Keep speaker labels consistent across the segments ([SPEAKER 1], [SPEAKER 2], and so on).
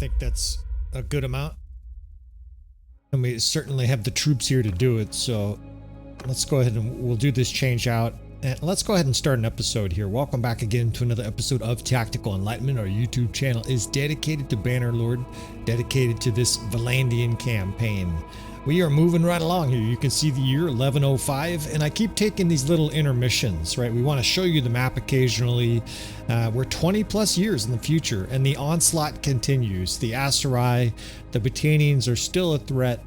[SPEAKER 1] think that's a good amount. And we certainly have the troops here to do it, so let's go ahead and we'll do this change out. And let's go ahead and start an episode here. Welcome back again to another episode of Tactical Enlightenment. Our YouTube channel is dedicated to Bannerlord, dedicated to this Vlandian campaign. We are moving right along here. You can see the year 1105, and I keep taking these little intermissions, right? We want to show you the map occasionally. We're 20 plus years in the future, and the onslaught continues. The Aserai, the Batanians are still a threat.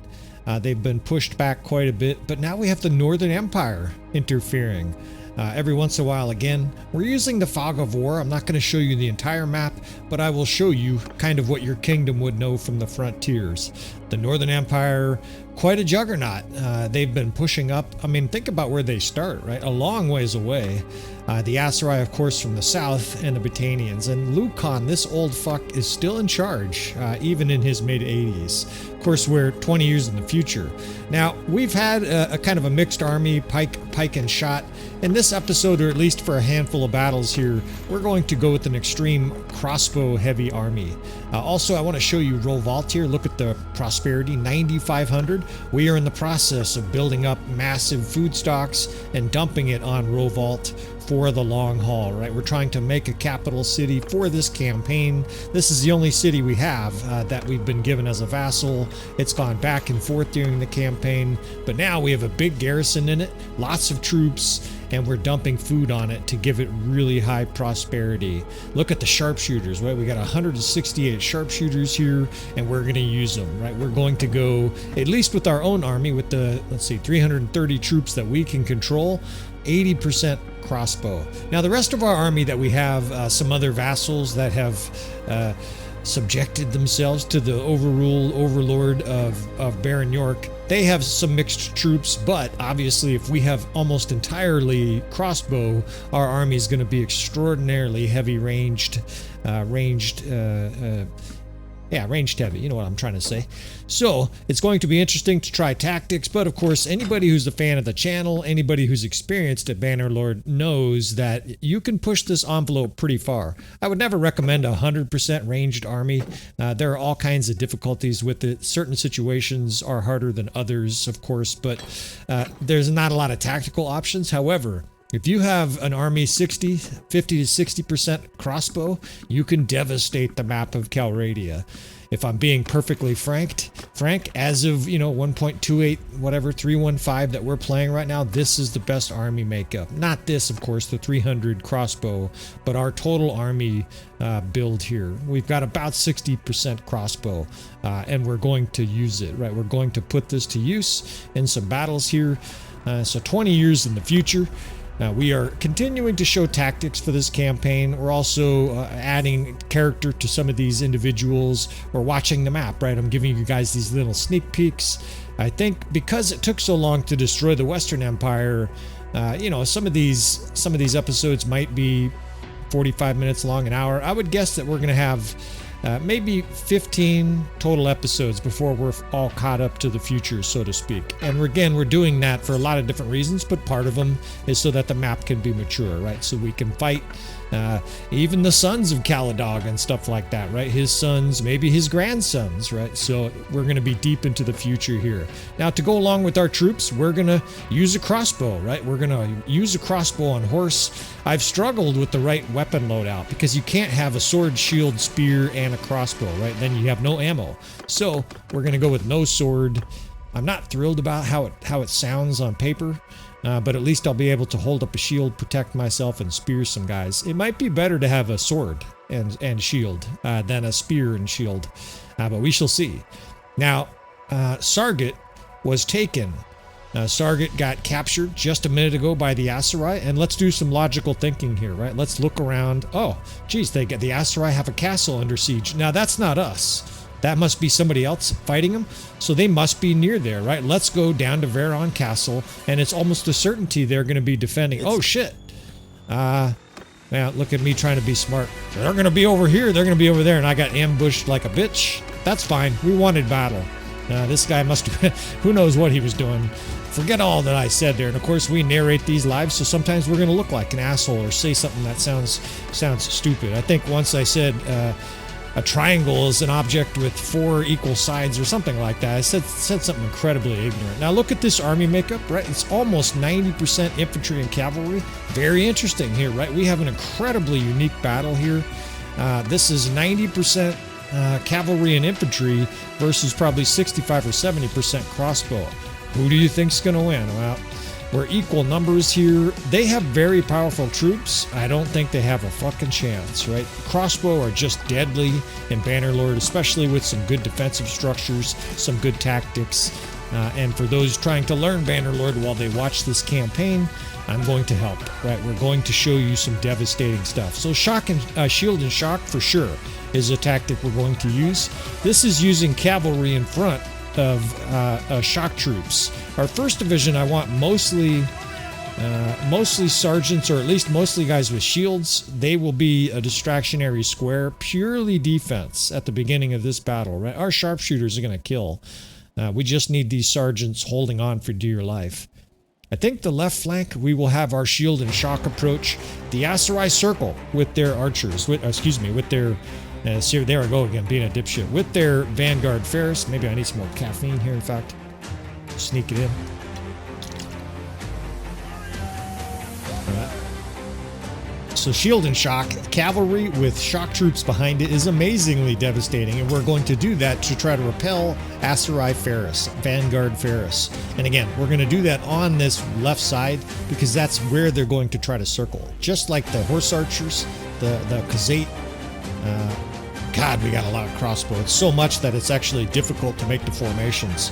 [SPEAKER 1] They've been pushed back quite a bit, but now we have the Northern Empire interfering. Every once in a while again, we're using the Fog of War. I'm not going to show you the entire map, but I will show you kind of what your kingdom would know from the frontiers. The Northern Empire, quite a juggernaut. They've been pushing up. I mean, think about where they start, right? A long ways away. The Aserai, of course, from the south, and the Batanians. And Lucan, this old fuck, is still in charge, even in his mid-80s. Of course, we're 20 years in the future. Now, we've had a kind of a mixed army, pike and shot. In this episode, or at least for a handful of battles here, we're going to go with an extreme crossbow-heavy army. Also, I want to show you Rovault here. Look at the prosperity, 9,500. We are in the process of building up massive food stocks and dumping it on Rovault for the long haul, right? We're trying to make a capital city for this campaign. This is the only city we have that we've been given as a vassal. It's gone back and forth during the campaign, but now we have a big garrison in it, lots of troops, and we're dumping food on it to give it really high prosperity. Look at the sharpshooters, right? We got 168 sharpshooters here, and we're going to use them, right? We're going to go, at least with our own army, with the, let's see, 330 troops that we can control, 80% crossbow. Now, the rest of our army that we have, some other vassals that have subjected themselves to the overlord of Baron York, they have some mixed troops, but obviously if we have almost entirely crossbow, our army is going to be extraordinarily heavy ranged heavy, you know what I'm trying to say. So it's going to be interesting to try tactics, but of course anybody who's a fan of the channel, anybody who's experienced at Bannerlord knows that you can push this envelope pretty far. I would never recommend a 100% ranged army. There are all kinds of difficulties with it. Certain situations are harder than others, of course, but there's not a lot of tactical options. However, if you have an army 50 to 60% crossbow, you can devastate the map of Calradia. If I'm being perfectly frank, as of, 1.28, whatever, 315 that we're playing right now, this is the best army makeup. Not this, of course, the 300 crossbow, but our total army build here. We've got about 60% crossbow, and we're going to use it, right? We're going to put this to use in some battles here. So 20 years in the future. We are continuing to show tactics for this campaign. We're also adding character to some of these individuals. We're watching the map, right? I'm giving you guys these little sneak peeks. I think because it took so long to destroy the Western Empire, some of these episodes might be 45 minutes long, an hour. I would guess that we're going to have maybe 15 total episodes before we're all caught up to the future, so to speak. And we're doing that for a lot of different reasons, but part of them is so that the map can be mature, right? So we can fight even the sons of Caladog and stuff like that, right? His sons, maybe his grandsons, right? So we're going to be deep into the future here. Now, to go along with our troops, we're going to use a crossbow, right? We're going to use a crossbow on horse. I've struggled with the right weapon loadout because you can't have a sword, shield, spear, and a crossbow, right? Then you have no ammo. So we're going to go with no sword. I'm not thrilled about how it sounds on paper. But at least I'll be able to hold up a shield, protect myself, and spear some guys. It might be better to have a sword and shield than a spear and shield, but we shall see. Now, Sargat was taken. Sargat got captured just a minute ago by the Aserai, and let's do some logical thinking here, right? Let's look around. Oh, geez, the Aserai have a castle under siege. Now, that's not us. That must be somebody else fighting them, so they must be near there, right? Let's go down to Veron Castle, and it's almost a certainty they're going to be defending. Oh, shit. Man, look at me trying to be smart. They're going to be over here, they're going to be over there, and I got ambushed like a bitch. That's fine. We wanted battle. This guy must have, who knows what he was doing. Forget all that I said there. And of course, we narrate these live, so sometimes we're going to look like an asshole or say something that sounds stupid. I think once I said, a triangle is an object with 4 equal sides or something like that. I said something incredibly ignorant. Now look at this army makeup, right? It's almost 90% infantry and cavalry. Very interesting here, right? We have an incredibly unique battle here. This is 90% cavalry and infantry versus probably 65 or 70% crossbow. Who do you think's going to win? Well, we're equal numbers here. They have very powerful troops. I don't think they have a fucking chance, right? Crossbow are just deadly in Bannerlord, especially with some good defensive structures, some good tactics. And for those trying to learn Bannerlord while they watch this campaign, I'm going to help, right? We're going to show you some devastating stuff. So shock and shield and shock for sure is a tactic we're going to use. This is using cavalry in front of shock troops. Our first division, I want mostly sergeants, or at least mostly guys with shields. They will be a distractionary square, purely defense at the beginning of this battle, right? Our sharpshooters are going to kill. We just need these sergeants holding on for dear life. I think the left flank, we will have our shield and shock approach. The Aserai circle with their archers, with their, see, there I go again, being a dipshit, with their Vanguard Ferris. Maybe I need some more caffeine here, in fact. Sneak it in. Alright. So shield and shock, cavalry with shock troops behind it is amazingly devastating, and we're going to do that to try to repel Aserai Ferris, Vanguard Ferris. And again, we're going to do that on this left side because that's where they're going to try to circle. Just like the horse archers, the Khazate. God, we got a lot of crossbow. It's so much that it's actually difficult to make the formations.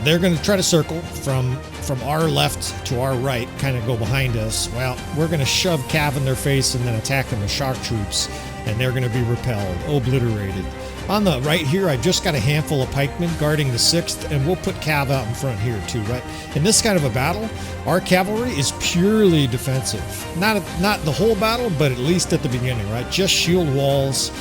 [SPEAKER 1] They're going to try to circle from our left to our right, kind of go behind us. Well, we're going to shove Cav in their face and then attack them with shock troops, and they're going to be repelled, obliterated. On the right here, I just got a handful of pikemen guarding the 6th, and we'll put Cav out in front here too, right? In this kind of a battle, our cavalry is purely defensive. Not the whole battle, but at least at the beginning, right? Just shield walls.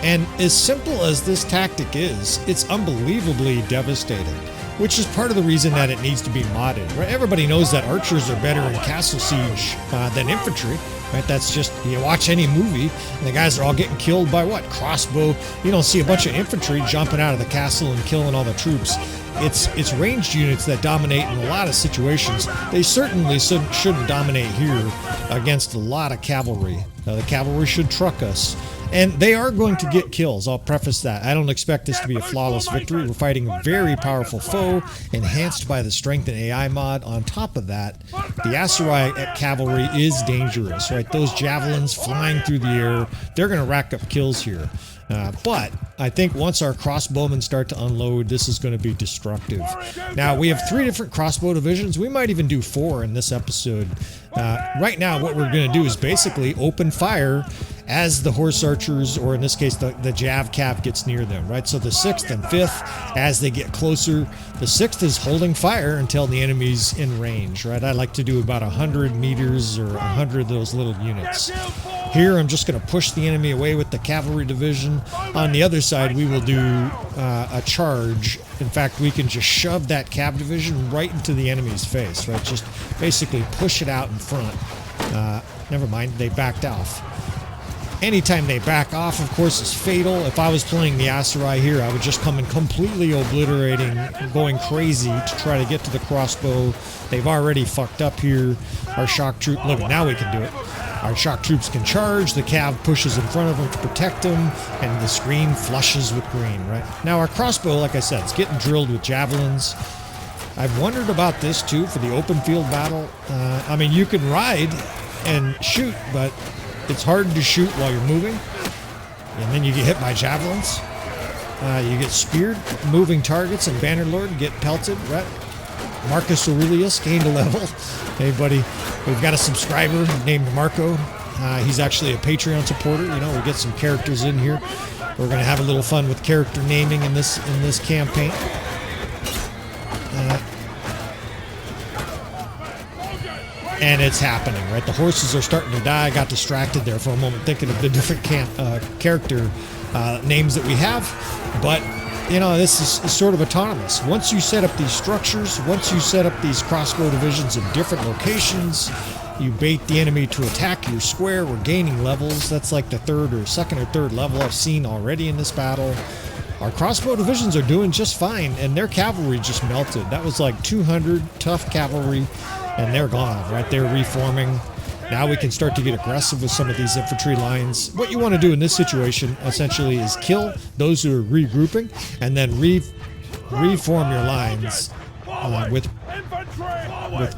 [SPEAKER 1] And as simple as this tactic is, it's unbelievably devastating, which is part of the reason that it needs to be modded, right? Everybody knows that archers are better in castle siege than infantry, right? That's just, you watch any movie, and the guys are all getting killed by what? Crossbow. You don't see a bunch of infantry jumping out of the castle and killing all the troops. It's ranged units that dominate in a lot of situations. They certainly shouldn't dominate here against a lot of cavalry. The cavalry should truck us. And they are going to get kills, I'll preface that. I don't expect this to be a flawless victory. We're fighting a very powerful foe, enhanced by the StrengthenAI mod. On top of that, the Aserai cavalry is dangerous, right? Those javelins flying through the air, they're going to rack up kills here. But I think once our crossbowmen start to unload, this is going to be destructive. Now, we have 3 different crossbow divisions. We might even do 4 in this episode. Right now, what we're going to do is basically open fire as the horse archers, or in this case, the Jav Cav gets near them, right? So the 6th and 5th, as they get closer, the 6th is holding fire until the enemy's in range, right? I like to do about 100 meters or 100 of those little units. Here, I'm just going to push the enemy away with the cavalry division. On the other side, we will do a charge. In fact, we can just shove that cav division right into the enemy's face, right? Just basically push it out in front. Never mind, they backed off. Anytime they back off, of course, is fatal. If I was playing the Aserai here, I would just come in completely obliterating, going crazy to try to get to the crossbow. They've already fucked up here. Our shock troop, look, now we can do it. Our shock troops can charge, the cav pushes in front of them to protect them, and the screen flushes with green, right? Now our crossbow, like I said, it's getting drilled with javelins. I've wondered about this too for the open field battle. I mean, you can ride and shoot, but it's hard to shoot while you're moving, and then you get hit by javelins. You get speared, moving targets, and Bannerlord get pelted, right? Marcus Aurelius gained a level. Hey, buddy, we've got a subscriber named Marco. He's actually a Patreon supporter. You know, we get some characters in here. We're going to have a little fun with character naming in this campaign. And it's happening, right? The horses are starting to die. I got distracted there for a moment thinking of the different character names that we have. But, you know, this is sort of autonomous. Once you set up these structures, once you set up these crossbow divisions in different locations, You bait the enemy to attack your square. We're gaining levels. That's like the second or third level I've seen already in this battle. Our crossbow divisions are doing just fine, and their cavalry just melted. That was like 200 tough cavalry, and they're gone, right? They're reforming. Now we can start to get aggressive with some of these infantry lines. What you want to do in this situation, essentially, is kill those who are regrouping, and then reform your lines with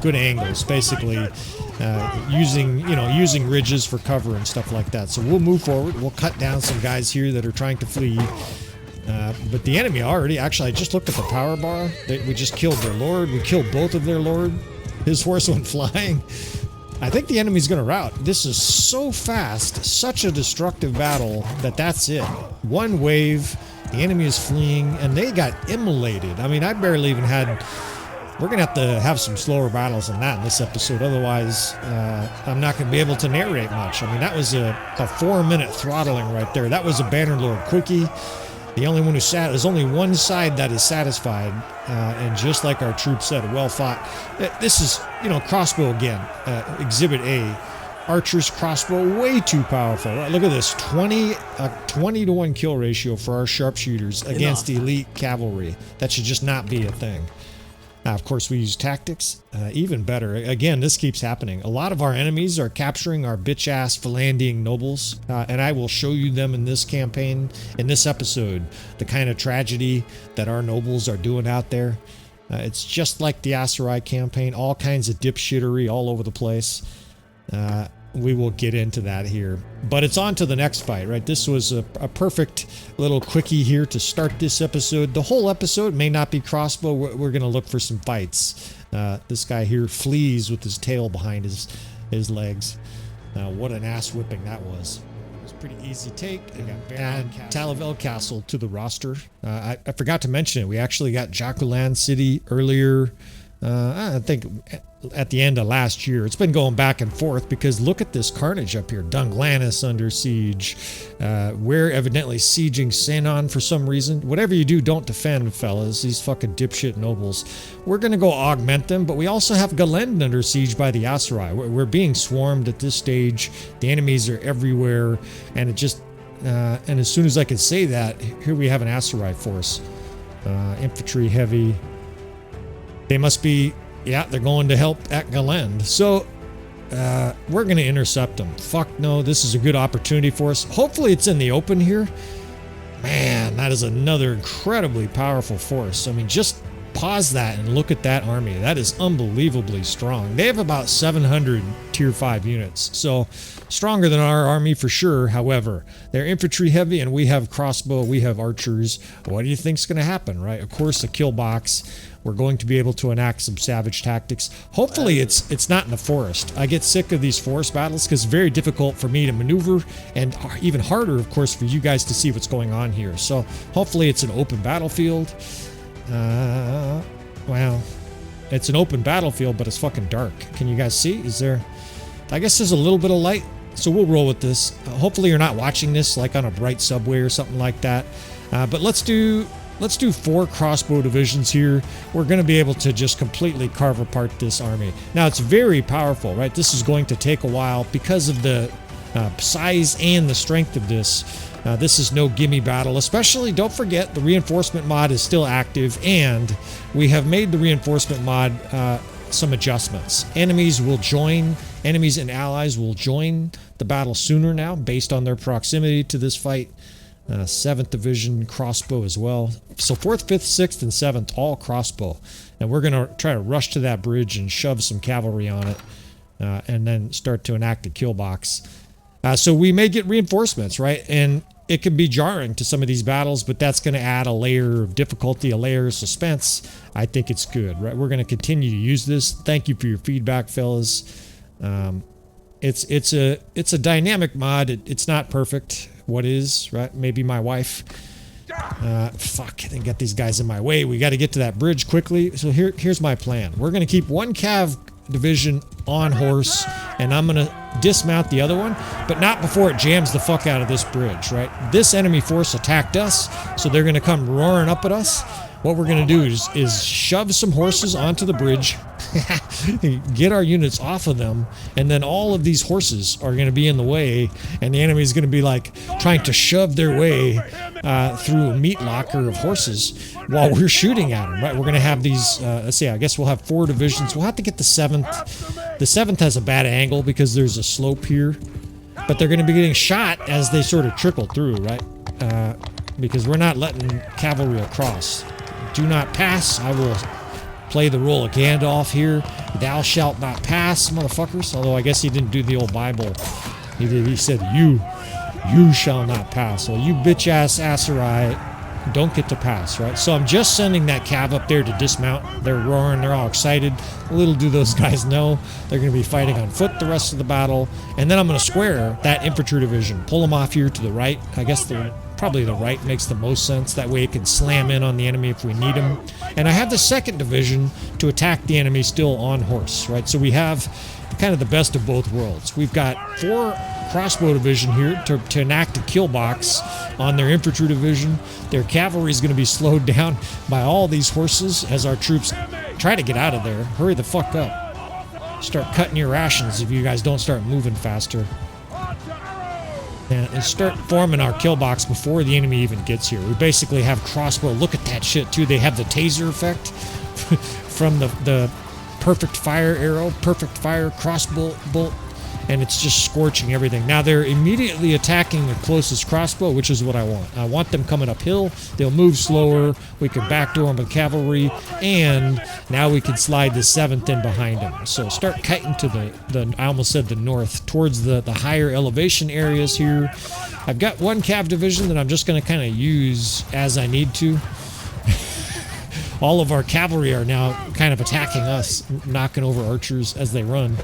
[SPEAKER 1] good angles, basically using ridges for cover and stuff like that. So we'll move forward. We'll cut down some guys here that are trying to flee. But the enemy already, actually, I just looked at the power bar. We just killed their lord. We killed both of their lord. His horse went flying. I think the enemy's going to rout. This is so fast, such a destructive battle that's it. One wave, the enemy is fleeing, and they got immolated. I mean, I barely even had... We're going to have some slower battles than that in this episode. Otherwise, I'm not going to be able to narrate much. I mean, that was a 4-minute throttling right there. That was a Bannerlord quickie. The only one there's only one side that is satisfied, and just like our troops said, well fought. This is, crossbow again, Exhibit A. Archer's crossbow, way too powerful. Right, look at this, 20 to 1 kill ratio for our sharpshooters against elite cavalry. That should just not be a thing. Now, of course, we use tactics. Even better. Again, this keeps happening. A lot of our enemies are capturing our bitch-ass Vlandian nobles, and I will show you them in this campaign, in this episode, the kind of tragedy that our nobles are doing out there. It's just like the Aserai campaign, all kinds of dipshittery all over the place. We will get into that here. But it's on to the next fight, right? This was a perfect little quickie here to start this episode. The whole episode may not be crossbow. We're going to look for some fights. This guy here flees with his tail behind his legs. What an ass whipping that was. It was pretty easy take. Add Talavel Castle to the roster. I forgot to mention it. We actually got Jaculan City earlier. I think at the end of last year. It's been going back and forth because look at this carnage up here. Dunglanis under siege. We're evidently sieging Senon for some reason. Whatever you do, don't defend, fellas. These fucking dipshit nobles. We're going to go augment them, but we also have Galend under siege by the Aserai. We're being swarmed at this stage. The enemies are everywhere, and it just... and as soon as I can say that, here we have an Aserai force. Infantry heavy. They must be... Yeah, they're going to help at Galend. So, we're going to intercept them. Fuck no, this is a good opportunity for us. Hopefully it's in the open here. Man, that is another incredibly powerful force. I mean, just pause that and look at that army. That is unbelievably strong. They have about 700 tier 5 units. So, stronger than our army for sure. However, they're infantry heavy and we have crossbow, we have archers. What do you think's going to happen, right? Of course, a kill box. We're going to be able to enact some savage tactics. Hopefully it's not in the forest. I get sick of these forest battles because it's very difficult for me to maneuver and even harder, of course, for you guys to see what's going on here. So hopefully it's an open battlefield. Well, it's an open battlefield, but it's fucking dark. Can you guys see? Is there... I guess there's a little bit of light, so we'll roll with this. Hopefully you're not watching this like on a bright subway or something like that. But let's do 4 crossbow divisions here. We're going to be able to just completely carve apart this army. Now, it's very powerful, right? This is going to take a while because of the size and the strength of this. This is no gimme battle, especially, don't forget, the reinforcement mod is still active, and we have made the reinforcement mod some adjustments. Enemies and allies will join the battle sooner now, based on their proximity to this fight. 7th Division crossbow as well. So 4th, 5th, 6th, and 7th, all crossbow. And we're going to try to rush to that bridge and shove some cavalry on it, and then start to enact a kill box. So we may get reinforcements, right? And it can be jarring to some of these battles, but that's going to add a layer of difficulty, a layer of suspense. I think it's good, right? We're going to continue to use this. Thank you for your feedback, fellas. It's a dynamic mod. It's not perfect. What is, right? Maybe my wife. Fuck, they got these guys in my way. We got to get to that bridge quickly. So here's my plan. We're going to keep one cav division on horse, and I'm going to dismount the other one, but not before it jams the fuck out of this bridge, right? This enemy force attacked us, so they're going to come roaring up at us. What we're going to do is shove some horses onto the bridge. get our units off of them, and then all of these horses are going to be in the way, and the enemy is going to be like trying to shove their way through a meat locker of horses while we're shooting at them, right? We're going to have these, let's see, I guess we'll have 4 divisions. We'll have to get the 7th. The 7th has a bad angle because there's a slope here, but they're going to be getting shot as they sort of trickle through, right? Because we're not letting cavalry across. Do not pass. I will play the role of Gandalf here. Thou shalt not pass, motherfuckers. Although I guess he didn't do the old Bible. He did. He said, you shall not pass. Well, you bitch-ass Aserai don't get to pass, right? So I'm just sending that cav up there to dismount. They're roaring. They're all excited. Little do those guys know they're going to be fighting on foot the rest of the battle. And then I'm going to square that infantry division. Pull them off here to the right. I guess probably the right makes the most sense. That way it can slam in on the enemy if we need them. And I have the 2nd division to attack the enemy still on horse, right? So we have kind of the best of both worlds. We've got 4 crossbow division here to enact a kill box on their infantry division. Their cavalry is going to be slowed down by all these horses as our troops try to get out of there. Hurry the fuck up. Start cutting your rations if you guys don't start moving faster. And start forming our kill box before the enemy even gets here. We basically have crossbow. Look at that shit too. They have the taser effect from the perfect fire arrow, perfect fire crossbow bolt, and it's just scorching everything. Now they're immediately attacking the closest crossbow, which is what I want. I want them coming uphill. They'll move slower. We can backdoor them with cavalry, and now we can slide the 7th in behind them. So start kiting to the I almost said the north, towards the higher elevation areas here. I've got 1 cav division that I'm just going to kind of use as I need to. All of our cavalry are now kind of attacking us, knocking over archers as they run.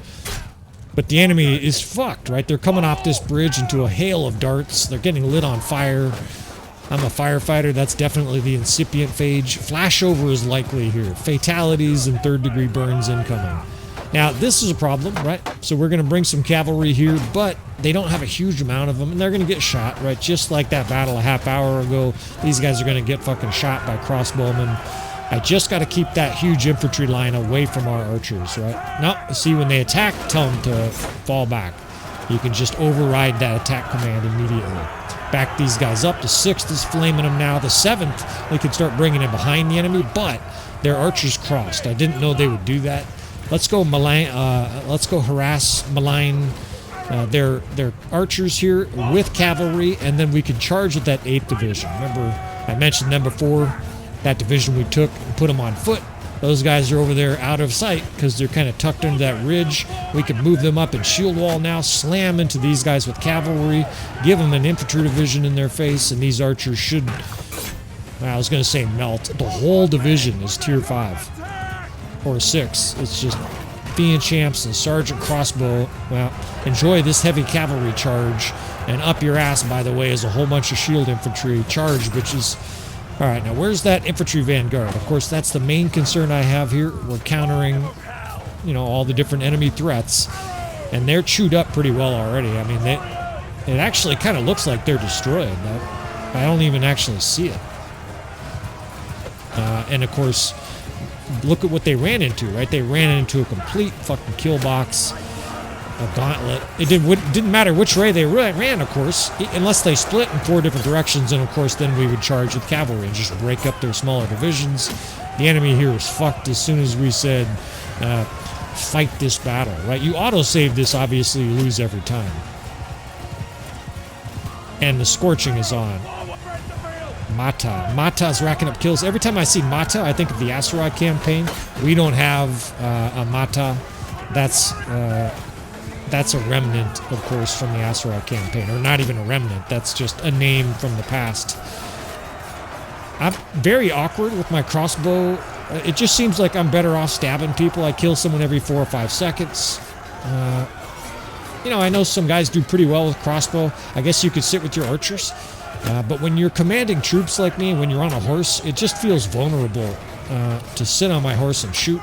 [SPEAKER 1] But the enemy is fucked, right? They're coming off this bridge into a hail of darts. They're getting lit on fire. I'm a firefighter. That's definitely the incipient phase. Flashover is likely here. Fatalities and 3rd-degree burns incoming. Now, this is a problem, right? So we're going to bring some cavalry here, but they don't have a huge amount of them, and they're going to get shot, right? Just like that battle a half hour ago, these guys are going to get fucking shot by crossbowmen. I just got to keep that huge infantry line away from our archers, right? No, see, when they attack, tell them to fall back. You can just override that attack command immediately. Back these guys up. The 6th is flaming them now. The 7th, we can start bringing in behind the enemy, but their archers crossed. I didn't know they would do that. Let's go harass, malign their archers here with cavalry, and then we can charge with that 8th division. Remember, I mentioned them before. That division we took and put them on foot. Those guys are over there out of sight because they're kind of tucked into that ridge. We can move them up in shield wall now, slam into these guys with cavalry, give them an infantry division in their face, and these archers should, well, I was going to say melt. The whole division is tier 5 or 6. It's just Fiend Champs and Sergeant Crossbow. Well, enjoy this heavy cavalry charge, and up your ass, by the way, is a whole bunch of shield infantry. Charge, bitches. All right, now where's that infantry vanguard? Of course, that's the main concern I have here. We're countering, you know, all the different enemy threats, and they're chewed up pretty well already. I mean, it actually kind of looks like they're destroyed. I don't even actually see it. And of course, look at what they ran into, right? They ran into a complete fucking kill box. A gauntlet. It didn't matter which way they ran, of course, unless they split in 4 different directions, and of course then we would charge with cavalry and just break up their smaller divisions. The enemy here was fucked as soon as we said, fight this battle, right? You auto-save this, obviously you lose every time. And the scorching is on. Mata's racking up kills. Every time I see Mata, I think of the Aserai campaign. We don't have a Mata. That's a remnant, of course, from the Aserai campaign. Or not even a remnant. That's just a name from the past. I'm very awkward with my crossbow. It just seems like I'm better off stabbing people. I kill someone every 4 or 5 seconds. You know, I know some guys do pretty well with crossbow. I guess you could sit with your archers. But when you're commanding troops like me, when you're on a horse, it just feels vulnerable to sit on my horse and shoot.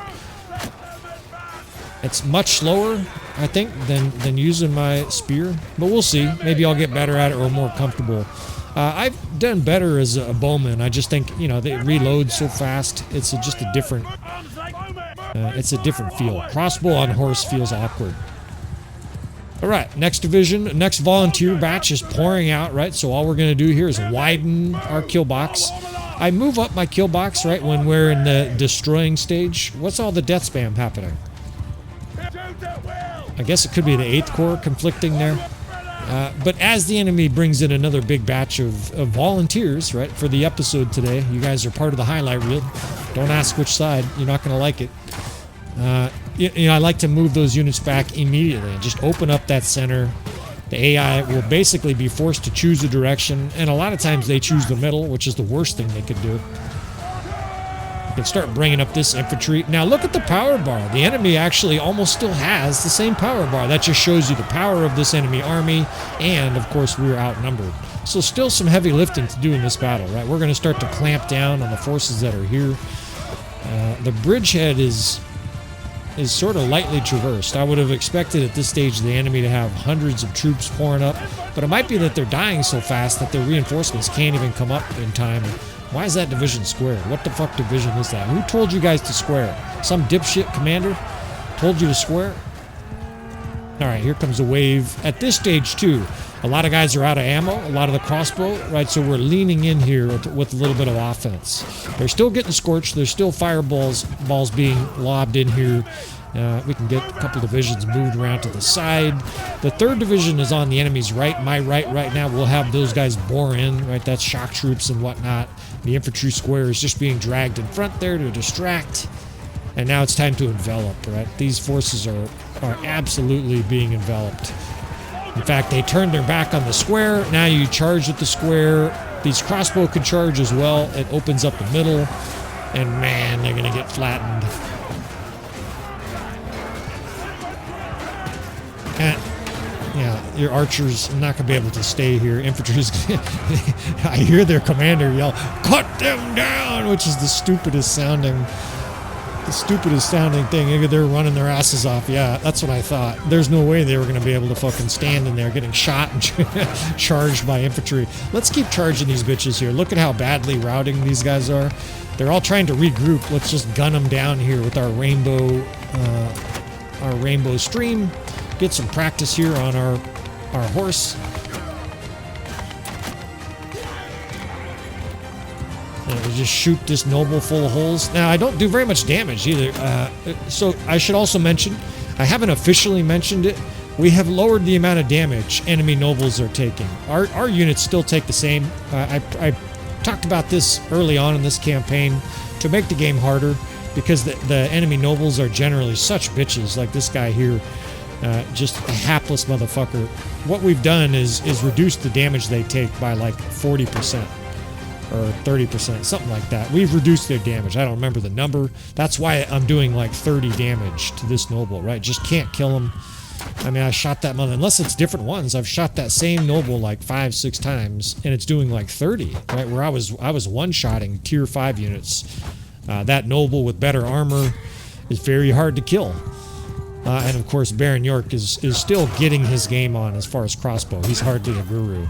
[SPEAKER 1] It's much slower, I think, than using my spear. But we'll see. Maybe I'll get better at it or more comfortable. I've done better as a bowman. I just think, you know, they reload so fast. It's just a different It's a different feel. Crossbow on horse feels awkward. All right, next division, next volunteer batch is pouring out, right? So all we're going to do here is widen our kill box. I move up my kill box, right, when we're in the destroying stage. What's all the death spam happening? I guess it could be the 8th Corps conflicting there. But as the enemy brings in another big batch of volunteers, right, for the episode today, you guys are part of the highlight reel. Don't ask which side. You're not going to like it. You know, I like to move those units back immediately and just open up that center. The AI will basically be forced to choose a direction, and a lot of times they choose the middle, which is the worst thing they could do. You can start bringing up this infantry. Now look at the power bar. The enemy actually almost still has the same power bar. That just shows you the power of this enemy army, and of course we're outnumbered. So still some heavy lifting to do in this battle, right? We're going to start to clamp down on the forces that are here. The bridgehead is sort of lightly traversed. I would have expected at this stage the enemy to have hundreds of troops pouring up, but it might be that they're dying so fast that their reinforcements can't even come up in time. Why is that division square? What the fuck division is that? Who told you guys to square? Some dipshit commander told you to square? Alright, here comes a wave. At this stage too, a lot of guys are out of ammo, a lot of the crossbow, right? So we're leaning in here with a little bit of offense. They're still getting scorched. There's still balls being lobbed in here. We can get a couple divisions moved around to the side. The 3rd division is on the enemy's right. My right now, we'll have those guys bore in, right? That's shock troops and whatnot. The infantry square is just being dragged in front there to distract. And now it's time to envelop, right? These forces are absolutely being enveloped. In fact, they turned their back on the square. Now you charge at the square. These crossbow can charge as well. It opens up the middle. And man, they're going to get flattened. Yeah, your archers are not going to be able to stay here. Infantry's I hear their commander yell, "Cut them down!" which is the stupidest sounding thing. They're running their asses off. Yeah, that's what I thought. There's no way they were going to be able to fucking stand in there getting shot and charged by infantry. Let's keep charging these bitches here. Look at how badly routing these guys are. They're all trying to regroup. Let's just gun them down here with our rainbow stream. Get some practice here on our horse. And we just shoot this noble full of holes. Now, I don't do very much damage either. So I should also mention, I haven't officially mentioned it, we have lowered the amount of damage enemy nobles are taking. Our units still take the same. I talked about this early on in this campaign to make the game harder, because the enemy nobles are generally such bitches, like this guy here. Just a hapless motherfucker. What we've done is reduce the damage they take by like 40% or 30%, something like that. We've reduced their damage. I don't remember the number. That's why I'm doing like 30 damage to this noble, right? Just can't kill him. I mean, I shot that mother, unless it's different ones. I've shot that same noble like 5-6 times, and it's doing like 30, right? Where I was one-shotting tier 5 units. That noble with better armor is very hard to kill. And of course, Baron York is still getting his game on as far as crossbow. He's hardly a guru.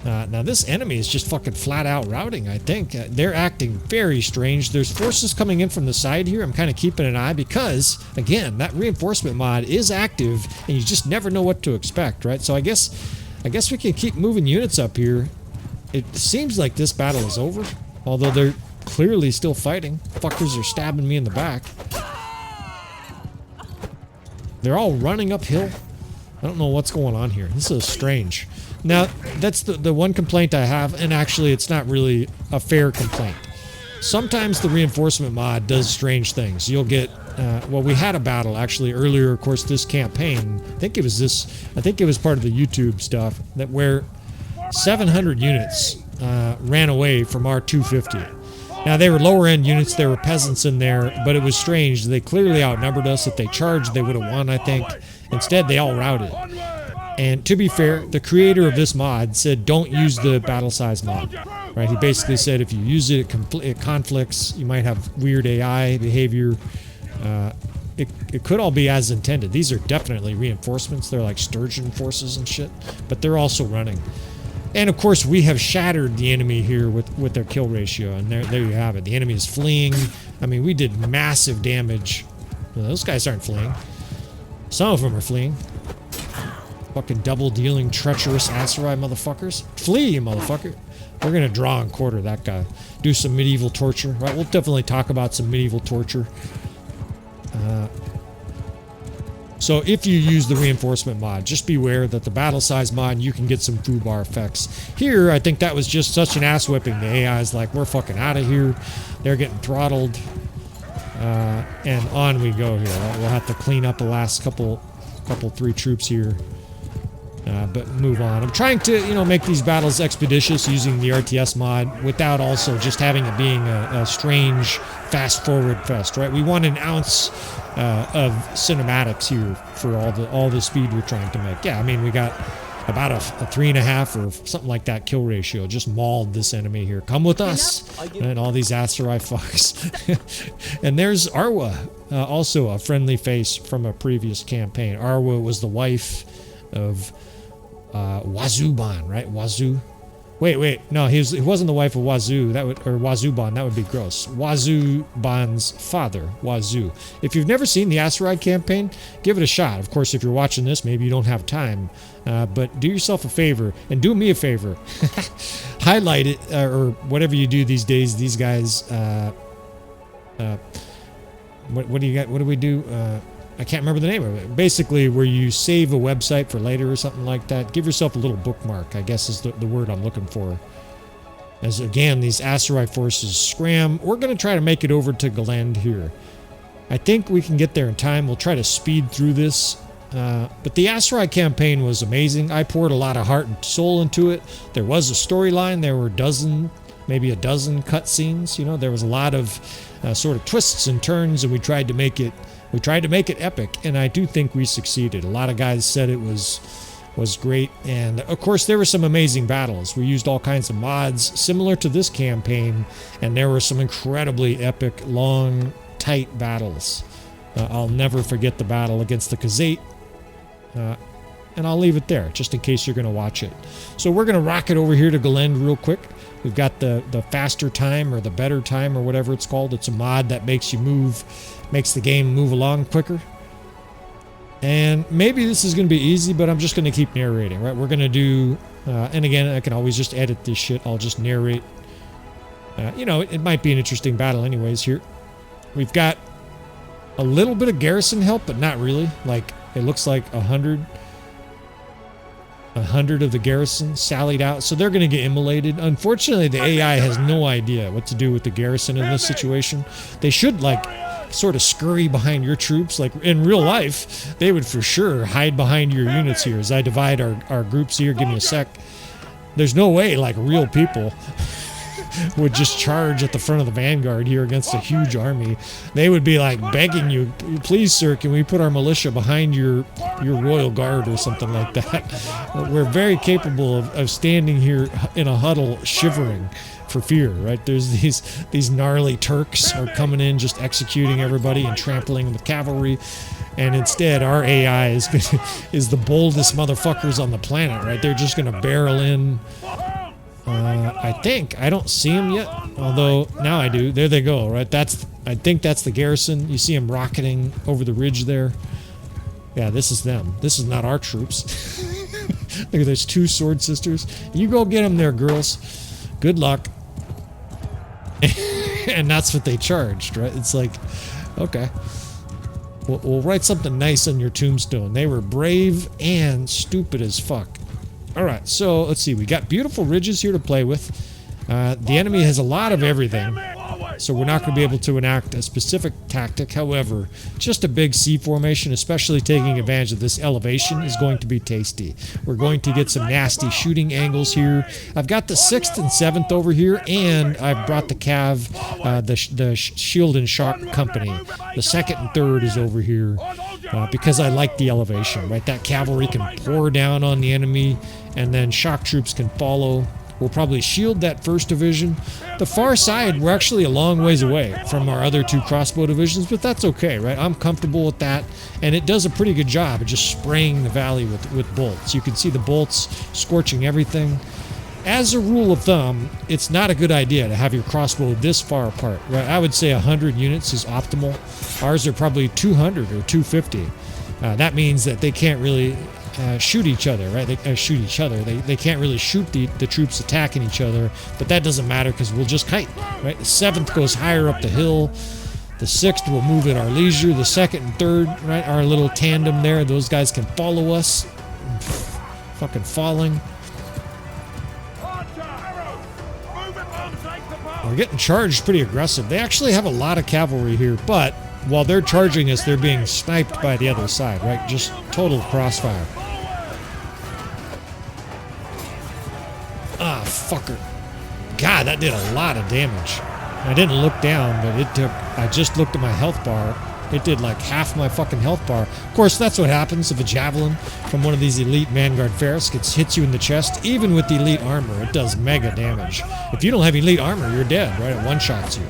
[SPEAKER 1] Now this enemy is just fucking flat out routing, I think. They're acting very strange. There's forces coming in from the side here. I'm kind of keeping an eye because, again, that reinforcement mod is active and you just never know what to expect, right? So I guess we can keep moving units up here. It seems like this battle is over, although they're clearly still fighting. Fuckers are stabbing me in the back. They're all running uphill. I don't know what's going on here. This is strange. Now, that's the one complaint I have, and actually it's not really a fair complaint. Sometimes the reinforcement mod does strange things. You'll get, well, we had a battle actually earlier, of course, this campaign. I think it was part of the YouTube stuff, that where 700 units ran away from our 250. Now, they were lower-end units, there were peasants in there, but it was strange. They clearly outnumbered us. If they charged, they would have won, I think. Instead, they all routed. And to be fair, the creator of this mod said, don't use the Battlesize mod. Right? He basically said if you use it, it conflicts. You might have weird AI behavior. It could all be as intended. These are definitely reinforcements. They're like sturgeon forces and shit, but they're also running. And of course, we have shattered the enemy here with their kill ratio. And there you have it. The enemy is fleeing. I mean, we did massive damage. Well, those guys aren't fleeing. Some of them are fleeing. Fucking double dealing treacherous Aserai motherfuckers. Flee, you motherfucker. We're gonna draw and quarter that guy. Do some medieval torture. Right, we'll definitely talk about some medieval torture. So if you use the reinforcement mod, just beware that the Battlesize mod, you can get some foobar effects. Here, I think that was just such an ass whipping. The AI is like, we're fucking out of here. They're getting throttled. And on we go here. Right? We'll have to clean up the last couple 3 troops here. But move on. I'm trying to, you know, make these battles expeditious using the RTS mod without also just having it being a strange fast-forward fest, right? We want an ounce of cinematics here for all the speed we're trying to make. Yeah, I mean, we got about a 3.5 or something like that kill ratio. Just mauled this enemy here. Come with us. And all these Aserai fucks. And there's Arwa, also a friendly face from a previous campaign. Arwa was the wife of Wazuban, right? Wazoo. Wait. No, he wasn't the wife of Wazoo. Or Wazuban. That would be gross. Wazuban's father, Wazoo. If you've never seen the Aserai campaign, give it a shot. Of course, if you're watching this, maybe you don't have time. But do yourself a favor and do me a favor. Highlight it or whatever you do these days. These guys. What do you got? What do we do? I can't remember the name of it. Basically, where you save a website for later or something like that. Give yourself a little bookmark, I guess is the word I'm looking for. As again, these Aserai forces scram. We're going to try to make it over to Galend here. I think we can get there in time. We'll try to speed through this. But the Aserai campaign was amazing. I poured a lot of heart and soul into it. There was a storyline. There were maybe a dozen cutscenes. You know, there was a lot of sort of twists and turns, and we tried to make it epic, and I do think we succeeded. A lot of guys said it was great, and of course there were some amazing battles. We used all kinds of mods similar to this campaign, and there were some incredibly epic, long, tight battles. I'll never forget the battle against the Khazate, and I'll leave it there, just in case you're going to watch it. So we're going to rocket over here to Galend real quick. We've got the faster time, or the better time, or whatever it's called. It's a mod that makes the game move along quicker. And maybe this is going to be easy, but I'm just going to keep narrating, right? We're going to do, and again, I can always just edit this shit. I'll just narrate. You know, it might be an interesting battle anyways here. We've got a little bit of garrison help, but not really. Like, it looks like 100 of the garrison sallied out, so they're going to get immolated. Unfortunately, the AI has no idea what to do with the garrison in this situation. They should, like, sort of scurry behind your troops. Like, in real life, they would for sure hide behind your units here. As I divide our groups here, give me a sec. There's no way, like, real people would just charge at the front of the vanguard here against a huge army. They would be like begging you, please sir, can we put our militia behind your royal guard or something like that. We're very capable of standing here in a huddle shivering for fear, right? There's these gnarly Turks are coming in, just executing everybody and trampling the cavalry, and instead our AI is the boldest motherfuckers on the planet, right? They're just gonna barrel in. I think I don't see them yet, although now I do. There they go, right? I think that's the garrison. You see them rocketing over the ridge there. Yeah, this is them. This is not our troops. Look at those 2 sword sisters. You go get them there, girls. Good luck. And that's what they charged, right? It's like, okay. We'll write something nice on your tombstone. They were brave and stupid as fuck. Alright, so let's see. We got beautiful ridges here to play with. The enemy has a lot of everything, so we're not going to be able to enact a specific tactic. However, just a big C formation, especially taking advantage of this elevation, is going to be tasty. We're going to get some nasty shooting angles here. I've got the 6th and 7th over here, and I've brought the Cav, the Shield and Shock Company. The 2nd and 3rd is over here. Because I like the elevation, right? That cavalry can pour down on the enemy, and then shock troops can follow. We'll probably shield that 1st division. The far side, we're actually a long ways away from our other 2 crossbow divisions, but that's okay, right? I'm comfortable with that, and it does a pretty good job of just spraying the valley with bolts. You can see the bolts scorching everything. as a rule of thumb, it's not a good idea to have your crossbow this far apart. Right? I would say 100 units is optimal. Ours are probably 200 or 250. That means that they can't really shoot each other, right? They can't really shoot the troops attacking each other, but that doesn't matter because we'll just kite, right? The 7th goes higher up the hill. The 6th will move at our leisure. The 2nd and 3rd, right, our little tandem there, those guys can follow us. Fucking falling. We're getting charged pretty aggressive. They actually have a lot of cavalry here, but while they're charging us, they're being sniped by the other side, right? Just total crossfire. Ah, fucker. God, that did a lot of damage. I didn't look down, but I just looked at my health bar. It did like half my fucking health bar. Of course, that's what happens if a javelin from one of these elite Vanguard Ferris hits you in the chest. Even with the elite armor, it does mega damage. If you don't have elite armor, you're dead, right? It one-shots you.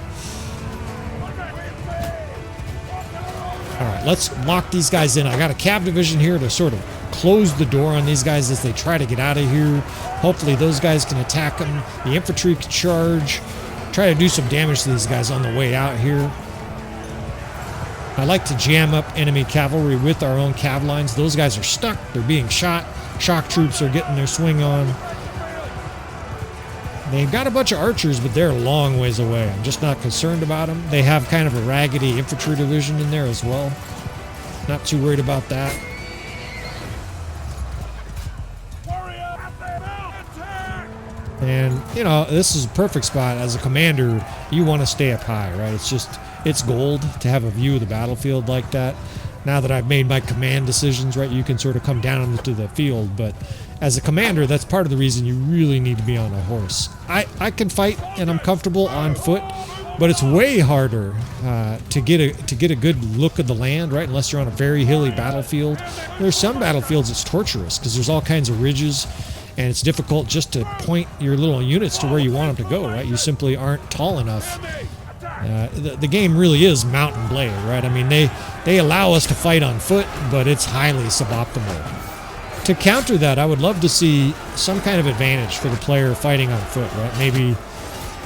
[SPEAKER 1] Alright, let's lock these guys in. I got a cav division here to sort of close the door on these guys as they try to get out of here. Hopefully those guys can attack them. The infantry can charge. Try to do some damage to these guys on the way out here. I like to jam up enemy cavalry with our own cav lines. Those guys are stuck. They're being shot. Shock troops are getting their swing on. They've got a bunch of archers, but they're a long ways away. I'm just not concerned about them. They have kind of a raggedy infantry division in there as well. Not too worried about that. And, you know, this is a perfect spot. As a commander, you want to stay up high, right? It's gold to have a view of the battlefield like that. Now that I've made my command decisions, right, you can sort of come down into the field, but as a commander, that's part of the reason you really need to be on a horse. I can fight and I'm comfortable on foot, but it's way harder to get a good look of the land, right? Unless you're on a very hilly battlefield. There's some battlefields it's torturous because there's all kinds of ridges, and it's difficult just to point your little units to where you want them to go, right? You simply aren't tall enough. The game really is Mount and Blade, right? I mean, they allow us to fight on foot, but it's highly suboptimal. To counter that, I would love to see some kind of advantage for the player fighting on foot, right? Maybe,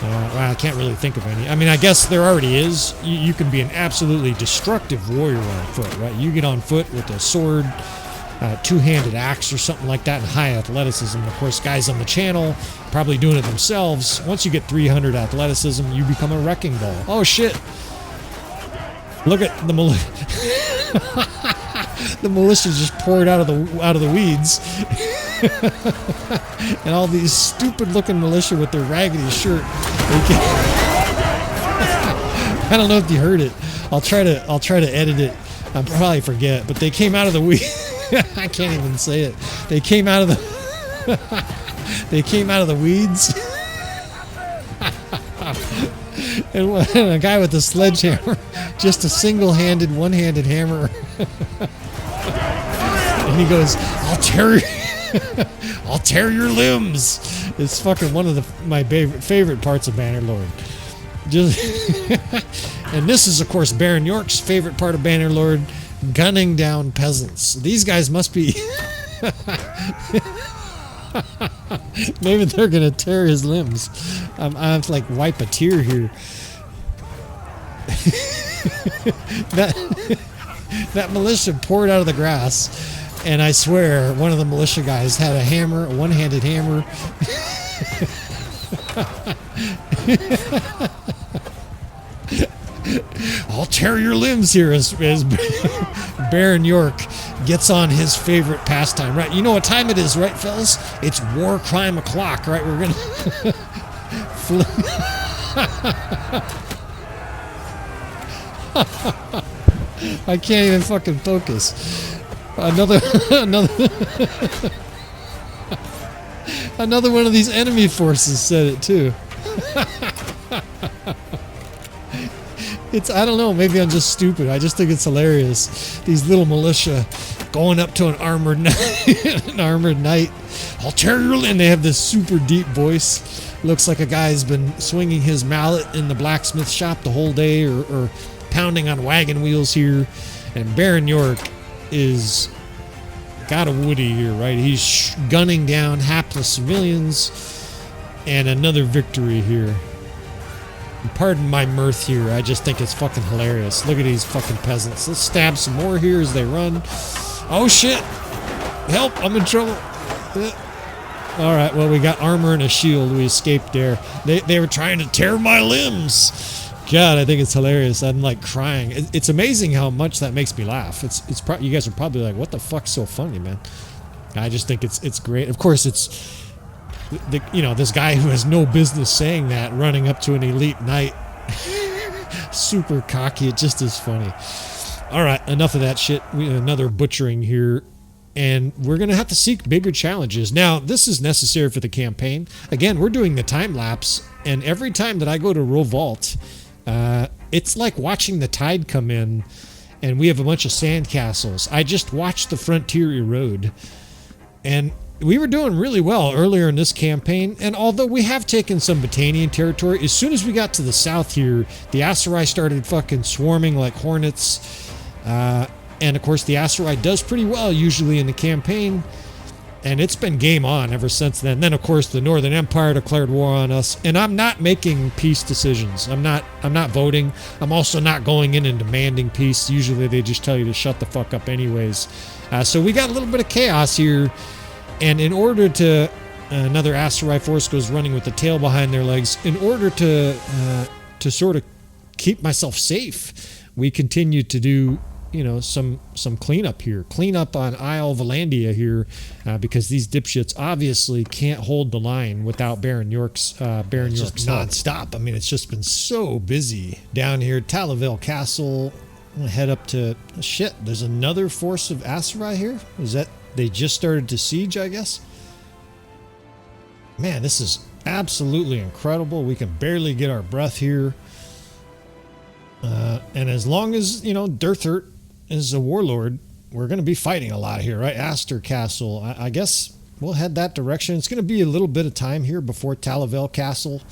[SPEAKER 1] well, I can't really think of any. I mean, I guess there already is. You can be an absolutely destructive warrior on foot, right? You get on foot with a sword, two-handed axe or something like that, and high athleticism. Of course, guys on the channel probably doing it themselves. Once you get 300 athleticism, you become a wrecking ball. Oh shit! Look at the militia. The militia just poured out of the weeds, and all these stupid-looking militia with their raggedy shirt. I don't know if you heard it. I'll try to edit it. I'll probably forget, but they came out of the weeds. I can't even say it. They came out of the weeds. And a guy with a sledgehammer, just a single-handed, one-handed hammer. And he goes, "I'll tear your limbs." It's fucking one of my favorite parts of Bannerlord. And this is, of course, Baron York's favorite part of Bannerlord. Gunning down peasants. These guys must be... Maybe they're gonna tear his limbs. I have to like wipe a tear here. that militia poured out of the grass, and I swear one of the militia guys had a hammer, a one-handed hammer. "I'll tear your limbs here," as Baron York gets on his favorite pastime, right? You know what time it is, right, fellas? It's war crime o'clock, right? We're gonna I can't even fucking focus. Another one of these enemy forces said it too. I don't know, maybe I'm just stupid. I just think it's hilarious. These little militia going up to an armored knight. "I'll tear your limb." And they have this super deep voice. Looks like a guy's been swinging his mallet in the blacksmith shop the whole day, or pounding on wagon wheels here. And Baron York is got a woody here, right? He's gunning down hapless civilians. And another victory here. Pardon my mirth here. I just think it's fucking hilarious. Look at these fucking peasants. Let's stab some more here as they run. Oh shit! Help! I'm in trouble. Alright, well, we got armor and a shield. We escaped there. They were trying to tear my limbs. God, I think it's hilarious. I'm like crying. It's amazing how much that makes me laugh. You guys are probably like, what the fuck's so funny, man? I just think it's great. Of course, it's this guy who has no business saying that, running up to an elite knight, super cocky. It just is funny. All right, enough of that shit. Another butchering here, and we're gonna have to seek bigger challenges. Now, this is necessary for the campaign. Again, we're doing the time lapse, and every time that I go to Revolt, it's like watching the tide come in, and we have a bunch of sand castles. I just watched the frontier erode, and we were doing really well earlier in this campaign, and although we have taken some Battanian territory, as soon as we got to the south here, the Aserai started fucking swarming like hornets, and of course the Aserai does pretty well usually in the campaign, and it's been game on ever since then. Then of course the Northern Empire declared war on us, and I'm not making peace decisions. I'm not voting. I'm also not going in and demanding peace. Usually they just tell you to shut the fuck up anyways. So we got a little bit of chaos here. And in order to, another Aserai force goes running with the tail behind their legs. In order to sort of keep myself safe, we continue to do, some cleanup here. Cleanup on Isle Vlandian here, because these dipshits obviously can't hold the line without Baron York's nonstop. I mean, it's just been so busy down here. Talaville Castle. I'm gonna head up to shit. There's another force of Aserai here. Is that? They just started to siege, I guess. Man, this is absolutely incredible. We can barely get our breath here. And as long as, Durthert is a warlord, we're going to be fighting a lot here, right? Aster Castle. I guess we'll head that direction. It's going to be a little bit of time here before Talaville Castle.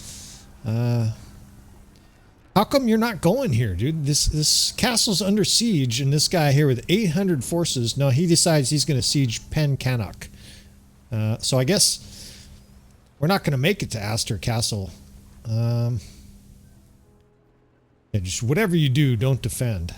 [SPEAKER 1] How come you're not going here, dude? This castle's under siege, and this guy here with 800 forces, no, he decides he's going to siege Pen Canuck. So I guess we're not going to make it to Aster Castle. Yeah, just whatever you do, don't defend.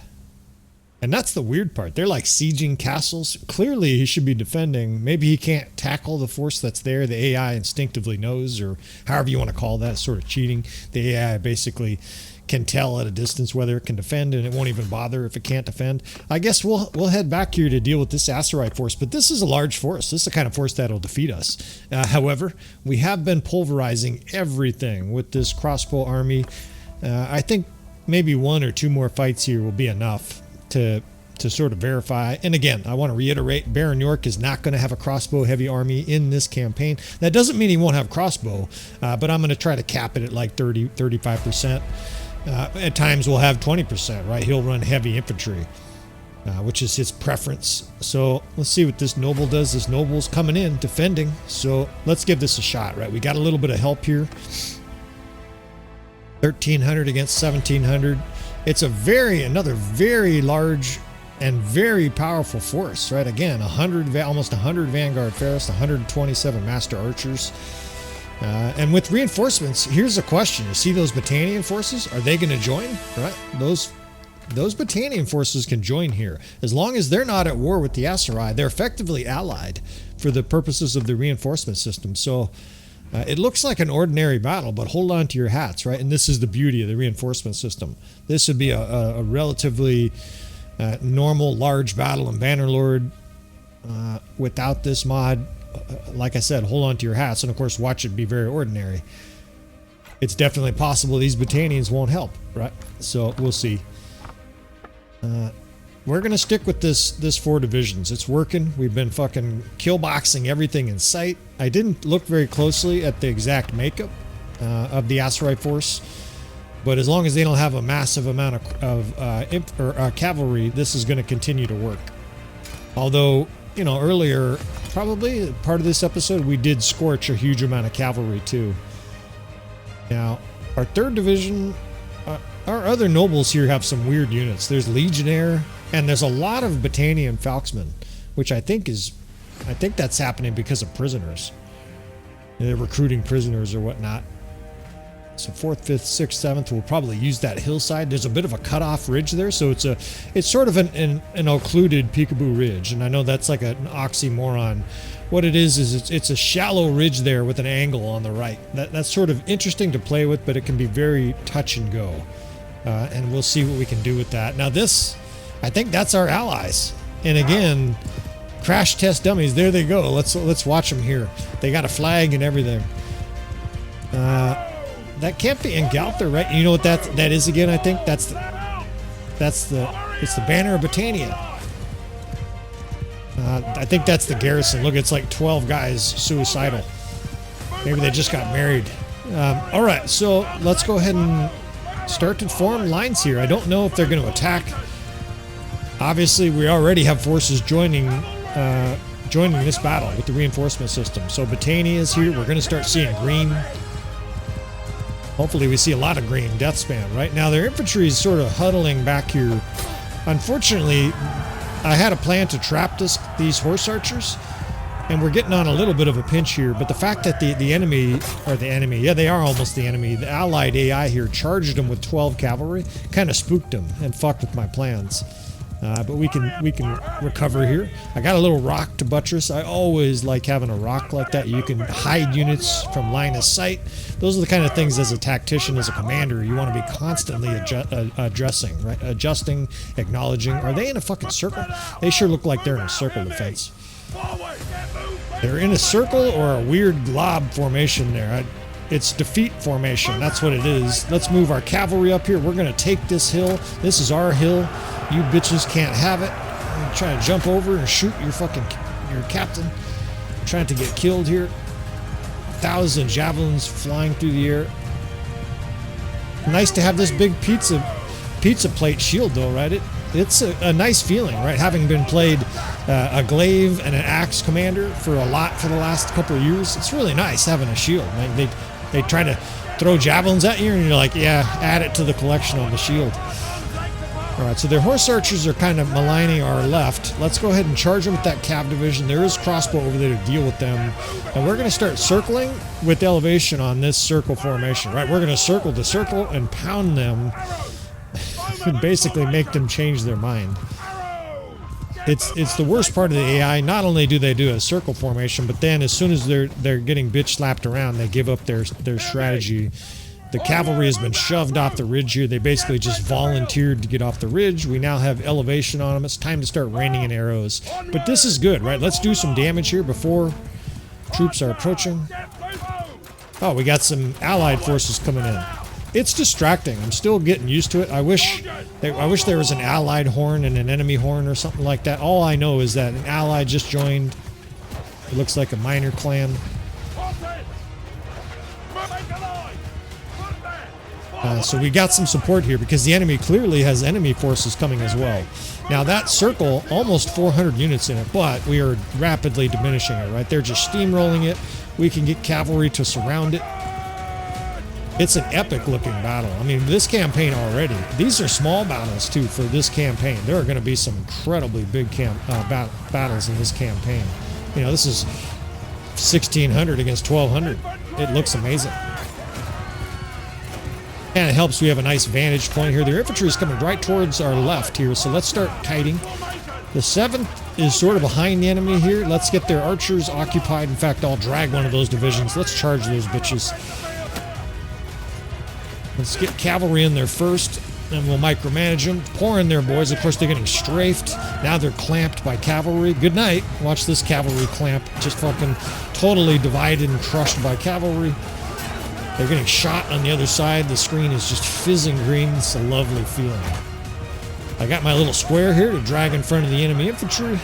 [SPEAKER 1] And that's the weird part. They're like sieging castles. Clearly, he should be defending. Maybe he can't tackle the force that's there. The AI instinctively knows, or however you want to call that, sort of cheating. The AI basically can tell at a distance whether it can defend, and it won't even bother if it can't defend. I guess we'll head back here to deal with this Aserai force, but this is a large force. This is the kind of force that'll defeat us. However, we have been pulverizing everything with this crossbow army. I think maybe one or two more fights here will be enough to sort of verify. And again, I want to reiterate, Baron York is not going to have a crossbow heavy army in this campaign. That doesn't mean he won't have crossbow, but I'm going to try to cap it at like 35%. At times we'll have 20%, right? He'll run heavy infantry, which is his preference. So let's see what this noble does. This noble's coming in, defending. So let's give this a shot, right? We got a little bit of help here. 1,300 against 1,700. It's another very large and very powerful force, right? Again, almost 100 Vanguard Ferris, 127 Master Archers. And with reinforcements, here's a question. You see those Battanian forces? Are they going to join? Right? Those Battanian forces can join here. As long as they're not at war with the Aserai, they're effectively allied for the purposes of the reinforcement system. So it looks like an ordinary battle, but hold on to your hats, right? And this is the beauty of the reinforcement system. This would be a relatively normal, large battle in Bannerlord without this mod. Like I said, hold on to your hats, and of course watch it be very ordinary. It's definitely possible these Battanians won't help, right? So we'll see. We're gonna stick with this 4 divisions. It's working. We've been fucking killboxing everything in sight. I didn't look very closely at the exact makeup of the Aserai force, but as long as they don't have a massive amount of cavalry, this is going to continue to work. Although, earlier, probably part of this episode, we did scorch a huge amount of cavalry too. Now, our 3rd division, our other nobles here have some weird units. There's Legionnaire, and there's a lot of Battanian Falksmen, which I think that's happening because of prisoners. They're recruiting prisoners or whatnot. So 4th, 5th, 6th, 7th will probably use that hillside. There's a bit of a cutoff ridge there, so it's sort of an occluded peekaboo ridge. And I know that's like an oxymoron. What it is it's a shallow ridge there with an angle on the right. That's sort of interesting to play with, but it can be very touch and go. And we'll see what we can do with that. Now this, I think that's our allies. And again, crash test dummies. There they go. Let's watch them here. They got a flag and everything. That can't be in Galther, right? You know what that is again? I think it's the banner of Britannia. I think that's the garrison. Look, it's like 12 guys suicidal. Maybe they just got married. All right, so let's go ahead and start to form lines here. I don't know if they're going to attack. Obviously, we already have forces joining this battle with the reinforcement system. So Britannia is here. We're going to start seeing green. Hopefully we see a lot of green death span. Right now their infantry is sort of huddling back here. Unfortunately, I had a plan to trap these horse archers, and we're getting on a little bit of a pinch here. But the fact that the enemy, yeah, they are almost the enemy, the allied AI here charged them with 12 cavalry, kind of spooked them and fucked with my plans. But we can recover here. I got a little rock to buttress. I always like having a rock like that. You can hide units from line of sight. Those are the kind of things as a tactician, as a commander, you want to be constantly addressing, right? Adjusting, acknowledging. Are they in a fucking circle? They sure look like they're in a circle defense. They're in a circle or a weird glob formation there. It's defeat formation. That's what it is. Let's move our cavalry up here. We're going to take this hill. This is our hill. You bitches can't have it. I'm trying to jump over and shoot your captain. I'm trying to get killed here. 1,000 javelins flying through the air. Nice to have this big pizza plate shield though, right? It's a nice feeling, right? Having been played a glaive and an axe commander for the last couple of years, it's really nice having a shield. Like they try to throw javelins at you and you're like, yeah, add it to the collection on the shield. Alright, so their horse archers are kind of maligning our left. Let's go ahead and charge them with that cav division. There is crossbow over there to deal with them. And we're going to start circling with elevation on this circle formation, right? We're going to circle the circle and pound them and basically make them change their mind. It's the worst part of the AI. Not only do they do a circle formation, but then as soon as they're getting bitch slapped around, they give up their strategy. The cavalry has been shoved off the ridge here. They basically just volunteered to get off the ridge. We now have elevation on them. It's time to start raining in arrows. But this is good, right? Let's do some damage here before troops are approaching. Oh, we got some allied forces coming in. It's distracting. I'm still getting used to it. I wish there was an allied horn and an enemy horn or something like that. All I know is that an ally just joined. It looks like a minor clan. So we got some support here because the enemy clearly has enemy forces coming as well. Now that circle, almost 400 units in it, but we are rapidly diminishing it, right? They're just steamrolling it. We can get cavalry to surround it. It's an epic looking battle. I mean, this campaign already, these are small battles too for this campaign. There are going to be some incredibly big battles in this campaign. You know, this is 1,600 against 1,200. It looks amazing. And it helps we have a nice vantage point here. Their infantry is coming right towards our left here, so let's start kiting. The 7th is sort of behind the enemy here. Let's get their archers occupied. In fact, I'll drag one of those divisions. Let's charge those bitches. Let's get cavalry in there first, and we'll micromanage them. Pour in there, boys. Of course, they're getting strafed. Now they're clamped by cavalry. Good night. Watch this cavalry clamp. Just fucking totally divided and crushed by cavalry. They're getting shot on the other side. The screen is just fizzing green. It's a lovely feeling. I got my little square here to drag in front of the enemy infantry.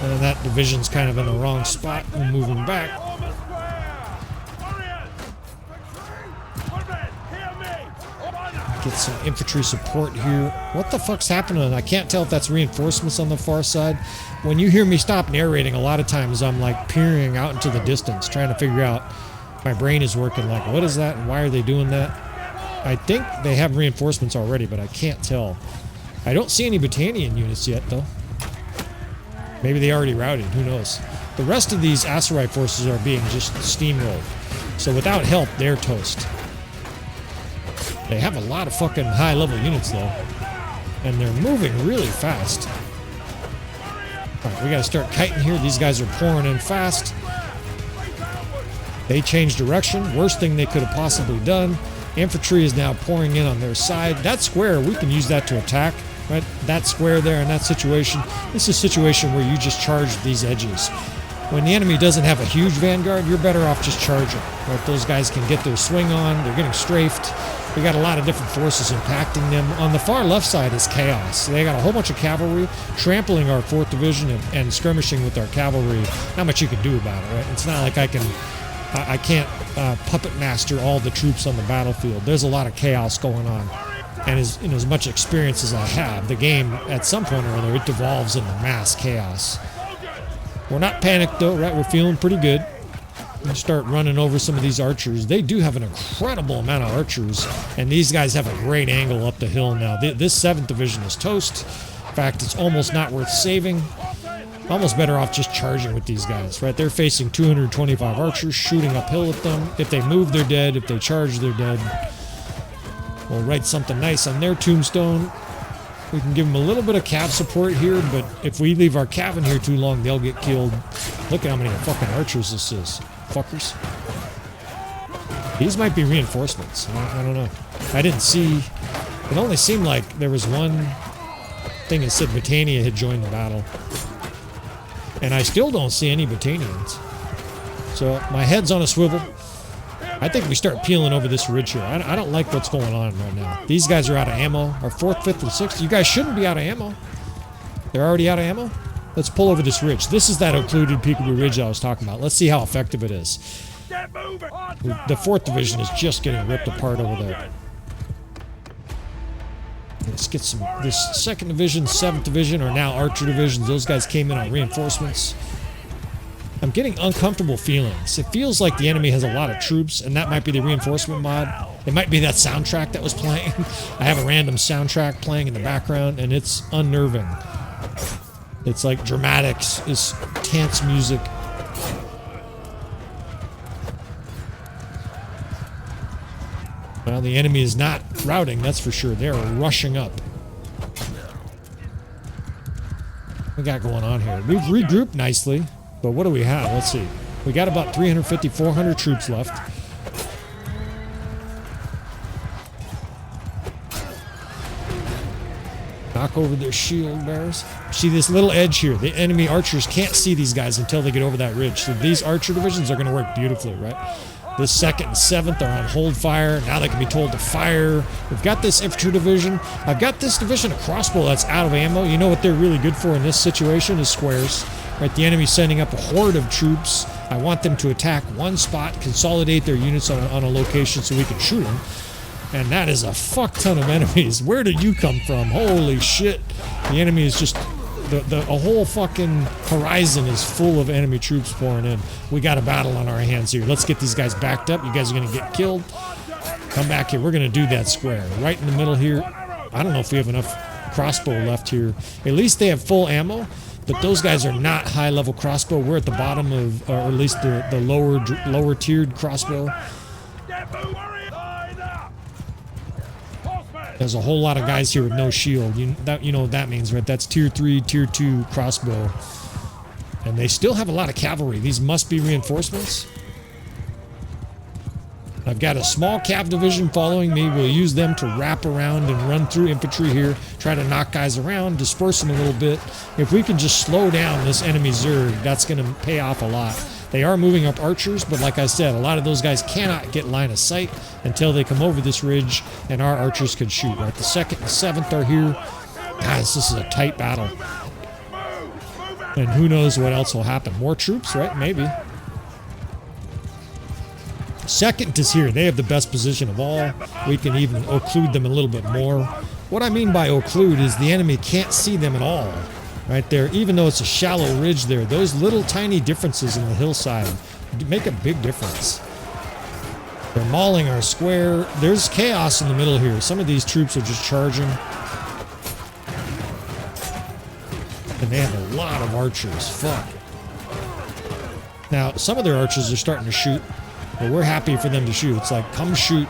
[SPEAKER 1] And that division's kind of in the wrong spot. We're moving back. Get some infantry support here. What the fuck's happening? I can't tell if that's reinforcements on the far side. When you hear me stop narrating, a lot of times I'm like peering out into the distance, trying to figure out. My brain is working like, what is that and why are they doing that? I think they have reinforcements already, but I can't tell. I don't see any Britannian units yet, though. Maybe they already routed. Who knows? The rest of these Aserai forces are being just steamrolled. So without help, they're toast. They have a lot of fucking high-level units, though. And they're moving really fast. Alright, we gotta start kiting here. These guys are pouring in fast. They changed direction. Worst thing they could have possibly done. Infantry is now pouring in on their side. That square, we can use that to attack. Right? That square there in that situation. This is a situation where you just charge these edges. When the enemy doesn't have a huge vanguard, you're better off just charging. Right? Those guys can get their swing on. They're getting strafed. We got a lot of different forces impacting them. On the far left side is chaos. They got a whole bunch of cavalry trampling our 4th Division and skirmishing with our cavalry. Not much you can do about it, right? It's not like I can't puppet master all the troops on the battlefield. There's a lot of chaos going on. And as much experience as I have, the game, at some point or other, it devolves into mass chaos. We're not panicked, though, right? We're feeling pretty good. We start running over some of these archers. They do have an incredible amount of archers, and these guys have a great angle up the hill now. This 7th Division is toast. In fact, it's almost not worth saving. Almost better off just charging with these guys, right? They're facing 225 archers shooting uphill at them. If they move, they're dead. If they charge, they're dead. We'll write something nice on their tombstone. We can give them a little bit of cav support here, but if we leave our cav in here too long, they'll get killed. Look at how many fucking archers this is. Fuckers. These might be reinforcements. I don't know. I didn't see... It only seemed like there was one thing that said Britannia had joined the battle. And I still don't see any Britannians. So my head's on a swivel. I think we start peeling over this ridge here. I don't like what's going on right now. These guys are out of ammo. Our 4th, 5th, and 6th. You guys shouldn't be out of ammo. They're already out of ammo? Let's pull over this ridge. This is that occluded peekaboo ridge I was talking about. Let's see how effective it is. The 4th Division is just getting ripped apart over there. Let's get some... This 2nd Division, 7th Division are now archer divisions. Those guys came in on reinforcements. I'm getting uncomfortable feelings. It feels like the enemy has a lot of troops, and that might be the reinforcement mod. It might be that soundtrack that was playing. I have a random soundtrack playing in the background, and it's unnerving. It's like dramatics. It's tense music. Well, the enemy is not routing, that's for sure. They're rushing up. What we got going on here? We've regrouped nicely, but what do we have? Let's see. We got about 350, 400 troops left. Knock over their shield bearers. See this little edge here? The enemy archers can't see these guys until they get over that ridge. So these archer divisions are going to work beautifully, right? This 2nd and 7th are on hold fire. Now they can be told to fire. We've got this infantry division. I've got this division of crossbow that's out of ammo. You know what they're really good for in this situation is squares. Right, the enemy's sending up a horde of troops. I want them to attack one spot, consolidate their units on a location so we can shoot them. And that is a fuck ton of enemies. Where did you come from? Holy shit. The enemy is just... A whole fucking horizon is full of enemy troops pouring in. We got a battle on our hands here. Let's get these guys backed up. You guys are going to get killed. Come back here. We're going to do that square. Right in the middle here. I don't know if we have enough crossbow left here. At least they have full ammo. But those guys are not high-level crossbow. We're at the bottom of, or at least the lower-tiered crossbow. There's a whole lot of guys here with no shield. You know what that means, right? That's tier 3, tier 2 crossbow. And they still have a lot of cavalry. These must be reinforcements. I've got a small cav division following me. We'll use them to wrap around and run through infantry here. Try to knock guys around, disperse them a little bit. If we can just slow down this enemy Zerg, that's going to pay off a lot. They are moving up archers, but like I said, a lot of those guys cannot get line of sight until they come over this ridge and our archers can shoot. Right, the 2nd and 7th are here. Guys, this is a tight battle. And who knows what else will happen. More troops, right? Maybe. 2nd is here. They have the best position of all. We can even occlude them a little bit more. What I mean by occlude is the enemy can't see them at all. Right there, even though it's a shallow ridge there, those little tiny differences in the hillside make a big difference. They're mauling our square. There's chaos in the middle here. Some of these troops are just charging. And they have a lot of archers. Fuck. Now, some of their archers are starting to shoot, but we're happy for them to shoot. It's like, come shoot.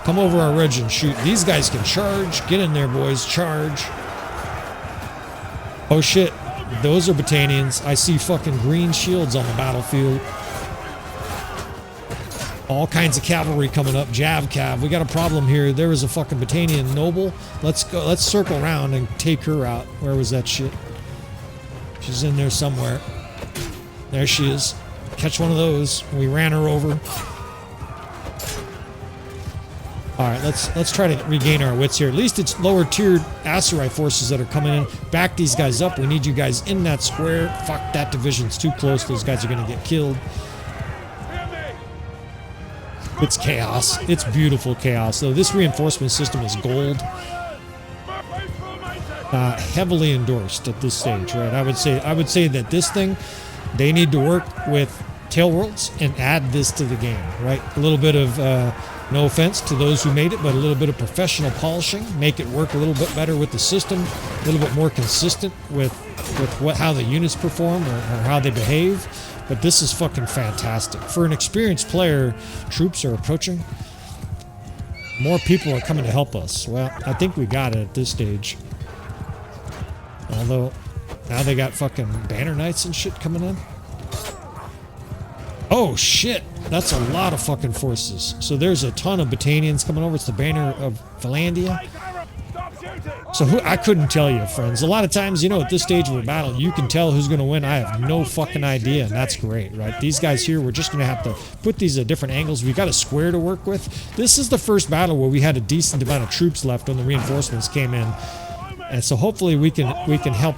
[SPEAKER 1] Come over our ridge and shoot. These guys can charge. Get in there, boys. Charge. Oh, shit. Those are Battanians. I see fucking green shields on the battlefield. All kinds of cavalry coming up. Jav cav. We got a problem here. There was a fucking Battanian noble. Let's go. Let's circle around and take her out. Where was that shit? She's in there somewhere. There she is. Catch one of those. We ran her over. Alright, let's try to regain our wits here. At least it's lower tiered Aserai forces that are coming in. Back these guys up. We need you guys in that square. Fuck, that division's too close. Those guys are gonna get killed. It's chaos. It's beautiful chaos. Though this reinforcement system is gold. Heavily endorsed at this stage, right? I would say that this thing, they need to work with Tailworlds and add this to the game, right? A little bit of no offense to those who made it, but a little bit of professional polishing, make it work a little bit better with the system, a little bit more consistent with how the units perform or how they behave. But this is fucking fantastic. For an experienced player, troops are approaching. More people are coming to help us. Well, I think we got it at this stage. Although, now they got fucking banner knights and shit coming in. Oh shit, that's a lot of fucking forces. So there's a ton of Battanians coming over. It's the banner of Vlandian. So I couldn't tell you, friends. A lot of times, you know, at this stage of a battle, you can tell who's going to win. I have no fucking idea, and that's great, right? These guys here, we're just going to have to put these at different angles. We've got a square to work with. This is the first battle where we had a decent amount of troops left when the reinforcements came in. And so hopefully we can help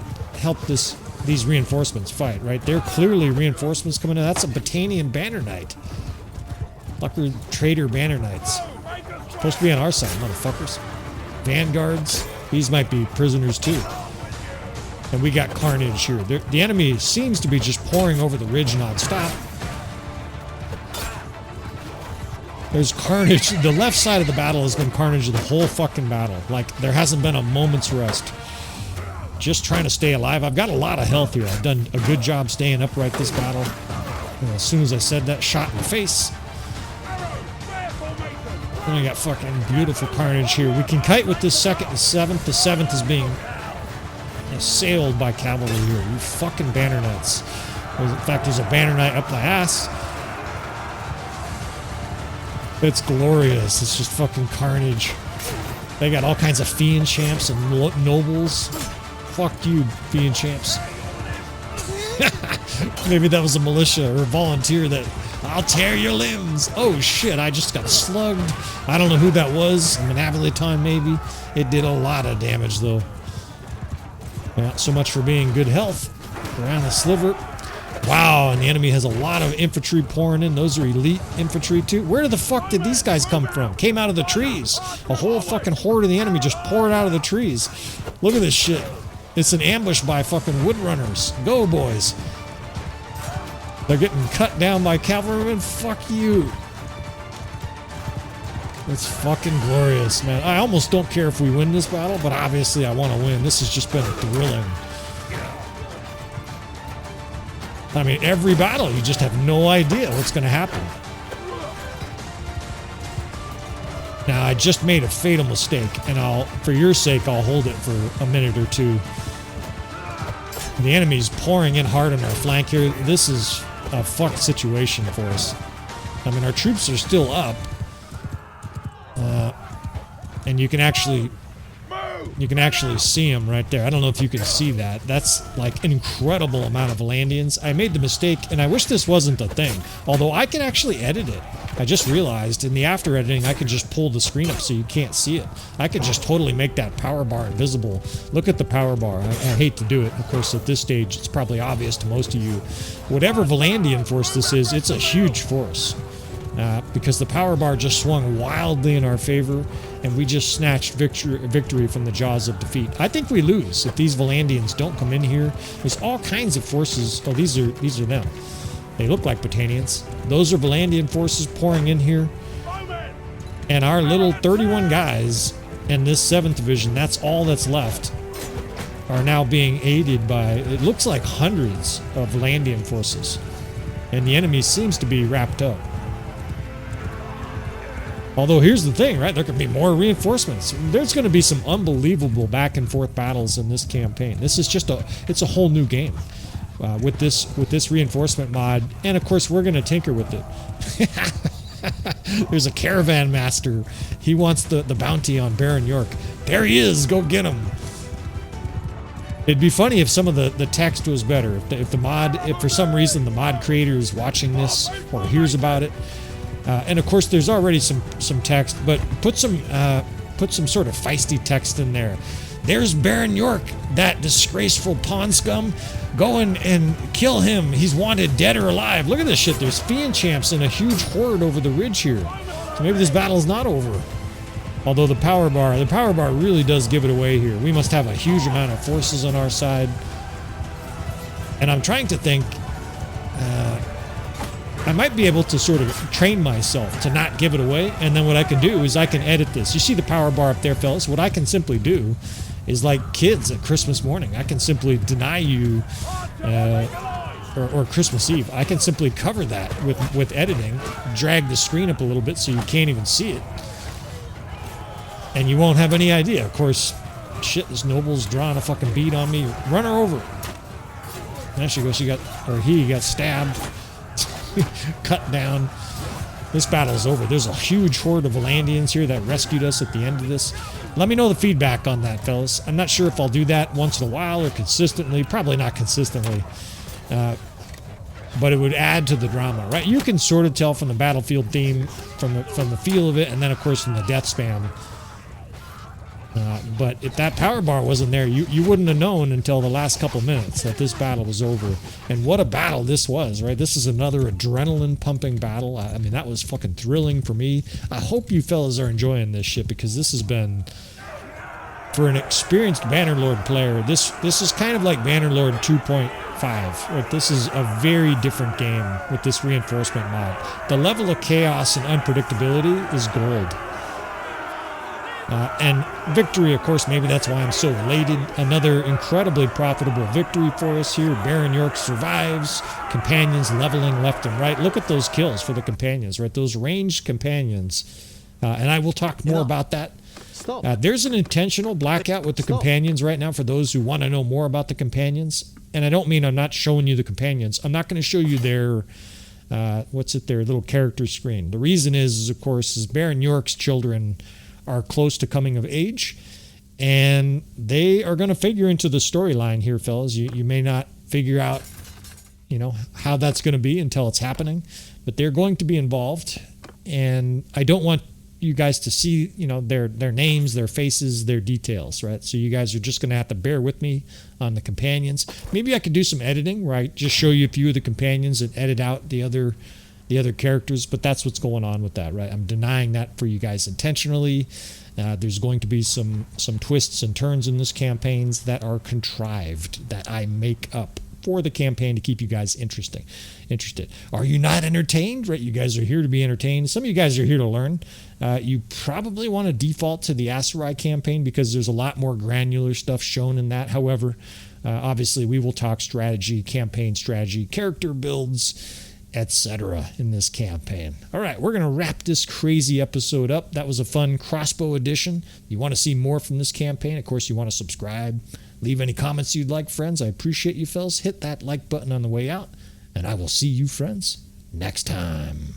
[SPEAKER 1] these reinforcements fight, right? They're clearly reinforcements coming in. That's a Battanian banner knight. Fucker traitor banner knights. Supposed to be on our side, motherfuckers. Vanguards. These might be prisoners too. And we got carnage here. The enemy seems to be just pouring over the ridge non-stop. There's carnage. The left side of the battle has been carnage the whole fucking battle. Like, there hasn't been a moment's rest. Just trying to stay alive. I've got a lot of health here. I've done a good job staying upright this battle. And as soon as I said that, shot in the face. And we got fucking beautiful carnage here. We can kite with this second and seventh. The seventh is being assailed by cavalry here. You fucking banner knights. In fact, there's a banner knight up my ass. It's glorious. It's just fucking carnage. They got all kinds of fiend champs and nobles. Fuck you, fiend champs. Maybe that was a militia or a volunteer that... I'll tear your limbs. Oh shit, I just got slugged. I don't know who that was. An Avalaton maybe. It did a lot of damage though. Not so much for being good health. Around the sliver. Wow, and the enemy has a lot of infantry pouring in. Those are elite infantry too. Where the fuck did these guys come from? Came out of the trees. A whole fucking horde of the enemy just poured out of the trees. Look at this shit. It's an ambush by fucking woodrunners. Go boys. They're getting cut down by cavalrymen. Fuck you. It's fucking glorious, man. I almost don't care if we win this battle, but obviously I want to win. This has just been thrilling. I mean, every battle, you just have no idea what's going to happen. Now, I just made a fatal mistake, and for your sake, I'll hold it for a minute or two. The enemy's pouring in hard on our flank here. This is a fucked situation for us. I mean, our troops are still up. And you can actually see them right there. I don't know if you can see that. That's like an incredible amount of Vlandians. I made the mistake, and I wish this wasn't a thing. Although I can actually edit it. I just realized in the after editing, I can just pull the screen up so you can't see it. I could just totally make that power bar invisible. Look at the power bar. I hate to do it. Of course, at this stage, it's probably obvious to most of you. Whatever Vlandian force this is, it's a huge force. Because the power bar just swung wildly in our favor, and we just snatched victory from the jaws of defeat. I think we lose if these Vlandians don't come in here. There's all kinds of forces. Oh, these are them. They look like Battanians. Those are Vlandian forces pouring in here. And our little 31 guys in this 7th division, that's all that's left, are now being aided by, it looks like hundreds of Vlandian forces. and the enemy seems to be wrapped up. Although here's the thing, right? There could be more reinforcements. There's going to be some unbelievable back and forth battles in this campaign. This is just it's a whole new game with this reinforcement mod, and of course we're going to tinker with it. There's a caravan master. He wants the bounty on Baron York. There he is. Go get him. It'd be funny if some of the text was better. If for some reason the mod creator is watching this or hears about it. And of course, there's already some text, but put some sort of feisty text in there. There's Baron York, that disgraceful pawn scum. Go and kill him. He's wanted dead or alive. Look at this shit. There's Fiend champs and a huge horde over the ridge here. So maybe this battle's not over. Although the power bar really does give it away here. We must have a huge amount of forces on our side. And I'm trying to think. I might be able to sort of train myself to not give it away, and then what I can do is I can edit this. You see the power bar up there, fellas? What I can simply do is like kids at Christmas morning. I can simply deny you, or Christmas Eve. I can simply cover that with editing, drag the screen up a little bit so you can't even see it. And you won't have any idea. Of course, shit, this noble's drawing a fucking bead on me. Run her over. There she goes. He got stabbed. Cut down. This battle's over. There's a huge horde of Vlandians here that rescued us at the end of this. Let me know the feedback on that, fellas. I'm not sure if I'll do that once in a while or consistently. Probably not consistently. But it would add to the drama, right? You can sort of tell from the battlefield theme, from the feel of it, and then of course from the death spam. But if that power bar wasn't there, you wouldn't have known until the last couple minutes that this battle was over. And what a battle this was, right? This is another adrenaline-pumping battle. I mean, that was fucking thrilling for me. I hope you fellas are enjoying this shit, because this has been, for an experienced Bannerlord player, this is kind of like Bannerlord 2.5. Right? This is a very different game with this reinforcement mod. The level of chaos and unpredictability is gold. And victory, of course, maybe that's why I'm so elated. Another incredibly profitable victory for us here. Baron York survives. Companions leveling left and right. Look at those kills for the companions, right? Those ranged companions. And I will talk more about that. There's an intentional blackout with the companions right now for those who want to know more about the companions. And I don't mean I'm not showing you the companions. I'm not going to show you their... their little character screen. The reason is of course, Baron York's children are close to coming of age, and they are going to figure into the storyline here, fellas. You may not figure out, how that's going to be until it's happening, but they're going to be involved, and I don't want you guys to see, their names, their faces, their details, right? So you guys are just going to have to bear with me on the companions. Maybe I could do some editing, right? Just show you a few of the companions and edit out the other characters, but that's what's going on with that, right? I'm denying that for you guys intentionally. There's going to be some twists and turns in this campaigns that are contrived, that I make up for the campaign to keep you guys interested. Are you not entertained? Right? You guys are here to be entertained. Some of you guys are here to learn. You probably want to default to the Aserai campaign because there's a lot more granular stuff shown in that. However, obviously we will talk strategy, campaign strategy, character builds, etc. in this campaign. All right, we're going to wrap this crazy episode up. That was a fun Crossbow edition. You want to see more from this campaign? Of course, you want to subscribe. Leave any comments you'd like, friends. I appreciate you, fellas. Hit that like button on the way out, and I will see you, friends, next time.